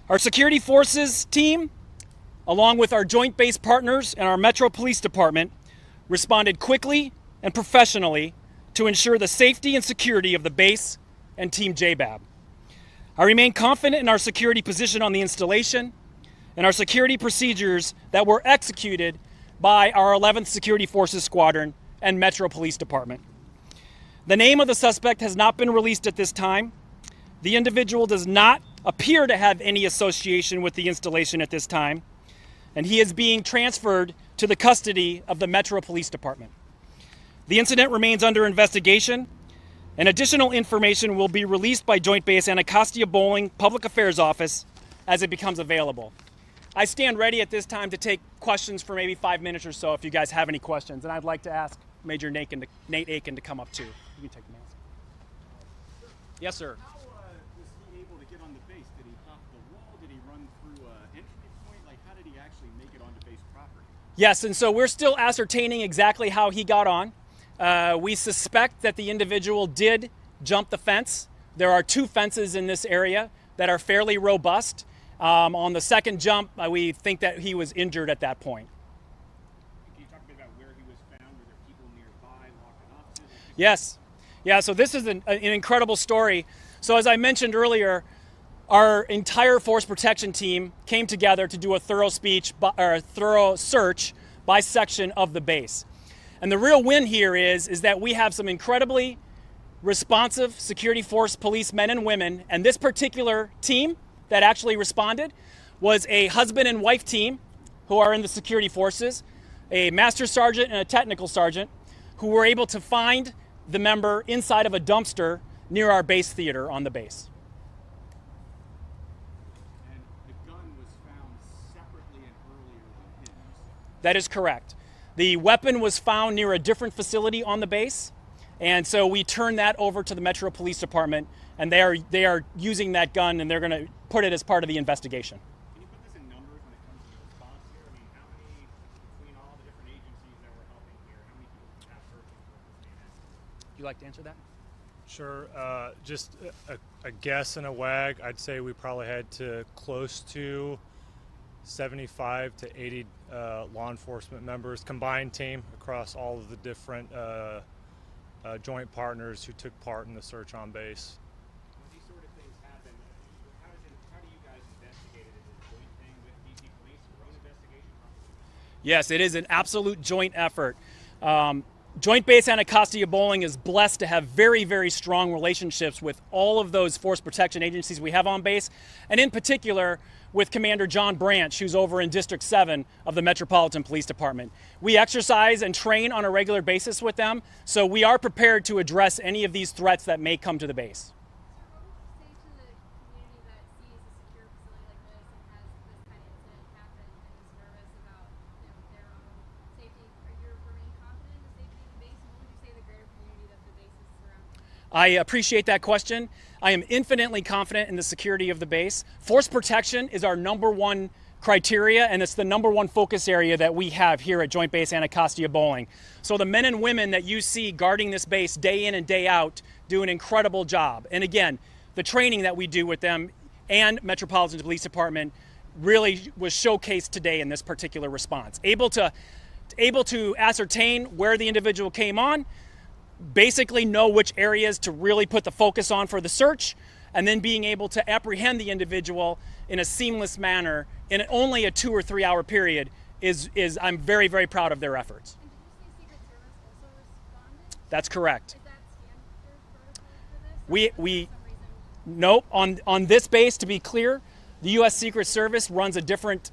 Our security forces team, along with our joint base partners and our Metro Police Department, responded quickly and professionally to ensure the safety and security of the base and Team JBAB. I remain confident in our security position on the installation and our security procedures that were executed by our 11th Security Forces Squadron and Metro Police Department. The name of the suspect has not been released at this time. The individual does not appear to have any association with the installation at this time, and he is being transferred to the custody of the Metro Police Department. The incident remains under investigation, and additional information will be released by Joint Base Anacostia-Bolling Public Affairs Office as it becomes available. I stand ready at this time to take questions for maybe 5 minutes or so if you guys have any questions, and I'd like to ask Major Nate Aiken to come up too. You can take the mask. Yes, sir. How was he able to get on the base? Did he hop the wall? Did he run through an entry point? Like, how did he actually make it onto base property? Yes, and so we're still ascertaining exactly how he got on. We suspect that the individual did jump the fence. There are 2 fences in this area that are fairly robust. On the second jump, we think that he was injured at that point. Can you talk a bit about where he was found? Were there people nearby, locked in offices? Yes. Yeah, so this is an incredible story. So as I mentioned earlier, our entire force protection team came together to do a thorough search by section of the base. And the real win here is that we have some incredibly responsive security force policemen and women, and this particular team that actually responded was a husband and wife team who are in the security forces, a master sergeant and a technical sergeant, who were able to find the member inside of a dumpster near our base theater on the base. And the gun was found separately and earlier than him. That is correct. The weapon was found near a different facility on the base, and so we turned that over to the Metro Police Department, and they are using that gun, and they're going to put it as part of the investigation. Can you put this in numbers when it comes to the response here? I mean, how many, between all the different agencies that were helping here, how many people have searching for this man? Would you like to answer that? Sure. Just a guess and a wag, I'd say we probably had to close to 75 to 80 law enforcement members, combined team across all of the different joint partners who took part in the search on base. When these sort of things happen, how do you guys investigate it? Is it a joint thing with DC Police, your own investigation? Yes, it is an absolute joint effort. Joint Base Anacostia-Bolling is blessed to have very, very strong relationships with all of those force protection agencies we have on base, and in particular with Commander John Branch, who's over in District 7 of the Metropolitan Police Department. We exercise and train on a regular basis with them, so we are prepared to address any of these threats that may come to the base. I appreciate that question. I am infinitely confident in the security of the base. Force protection is our #1 criteria, and it's the #1 focus area that we have here at Joint Base Anacostia-Bolling. So the men and women that you see guarding this base day in and day out do an incredible job. And again, the training that we do with them and Metropolitan Police Department really was showcased today in this particular response. Able to ascertain where the individual came on, basically know which areas to really put the focus on for the search, and then being able to apprehend the individual in a seamless manner in only a 2 or 3 hour period is I'm very, very proud of their efforts. And did you say Secret Service also responded? That's correct. Is that standard protocol for this? We nope, on this base, to be clear, the U.S. Secret Service runs a different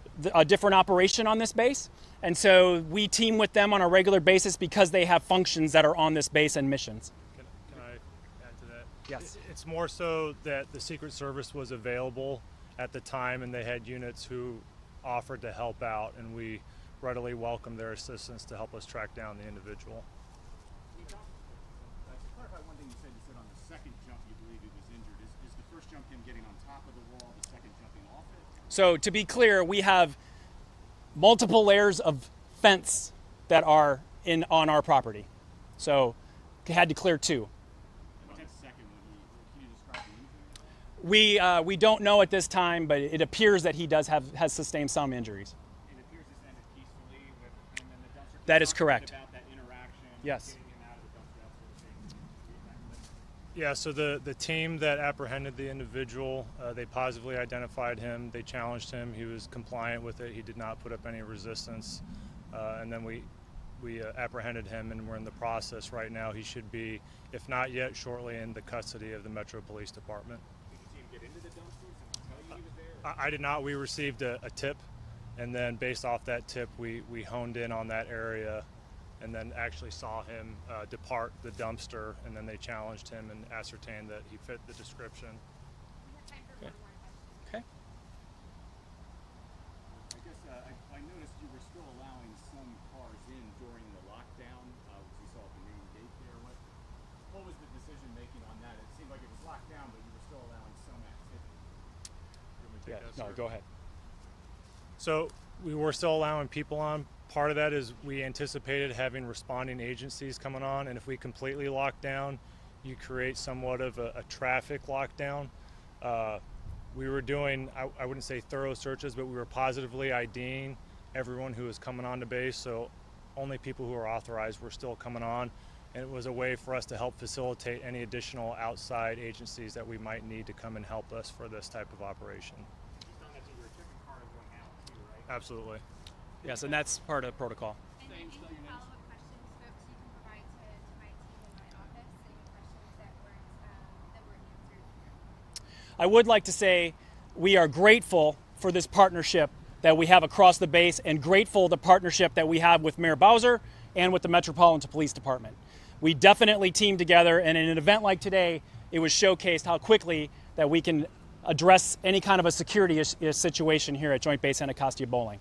operation on this base. And so we team with them on a regular basis because they have functions that are on this base and missions. Can I add to that? Yes. It's more so that the Secret Service was available at the time, and they had units who offered to help out, and we readily welcomed their assistance to help us track down the individual. To clarify one thing you said on the second jump you believe he was injured. Is the first jump him getting on top of the wall, the second jumping off it? So to be clear, we have multiple layers of fence that are on our property. So had to clear 2. What's that second one? Can you describe the injury? We don't know at this time, but it appears that he has sustained some injuries. It appears this ended peacefully with him and the dumpster. Can That you is talk a bit correct. about that interaction, Yes. getting him out of the dumpster, that sort of thing? Yeah, so the team that apprehended the individual, they positively identified him. They challenged him. He was compliant with it. He did not put up any resistance. And then we apprehended him, and we're in the process right now. He should be, if not yet, shortly in the custody of the Metro Police Department. Did you see him get into the dumpsters? Did he tell you he was there? I did not. We received a tip, and then based off that tip, we honed in on that area and then actually saw him depart the dumpster, and then they challenged him and ascertained that he fit the description. We have time for one more question. Okay. I guess I noticed you were still allowing some cars in during the lockdown, which we saw at the main gate there. What was the decision making on that? It seemed like it was locked down, but you were still allowing some activity. You want me to Yeah. take that, No, sir? go ahead. So we were still allowing people on. Part of that is we anticipated having responding agencies coming on, and if we completely lock down, you create somewhat of a traffic lockdown. We were doing, I wouldn't say thorough searches, but we were positively IDing everyone who was coming on to base, so only people who are authorized were still coming on, and it was a way for us to help facilitate any additional outside agencies that we might need to come and help us for this type of operation. You found that you were checking cars going out too, right? Absolutely. Yes, and that's part of protocol. And any follow-up questions, folks, you can provide to my team in my office. Any questions that weren't answered here. I would like to say we are grateful for this partnership that we have across the base, and grateful the partnership that we have with Mayor Bowser and with the Metropolitan Police Department. We definitely team together, and in an event like today, it was showcased how quickly that we can address any kind of a security situation here at Joint Base Anacostia-Bolling.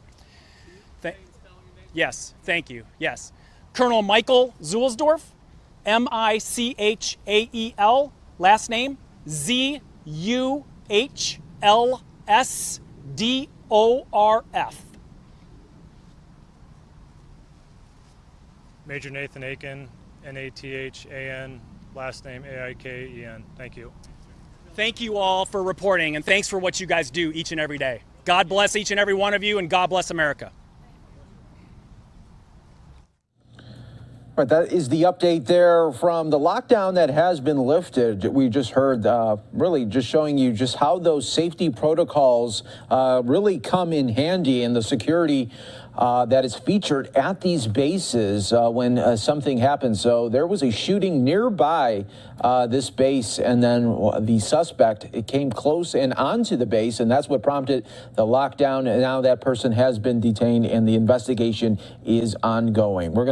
Yes, thank you. Yes. Colonel Michael Zuhlsdorf, Michael, last name Zuhlsdorf. Major Nathan Aiken, Nathan, last name Aikaen. Thank you. Thank you all for reporting, and thanks for what you guys do each and every day. God bless each and every one of you, and God bless America. Right, that is the update there from the lockdown that has been lifted. We just heard really just showing you just how those safety protocols really come in handy, and the security that is featured at these bases when something happens. So there was a shooting nearby this base, and then the suspect came close and onto the base, and that's what prompted the lockdown. And now that person has been detained, and the investigation is ongoing. We're going to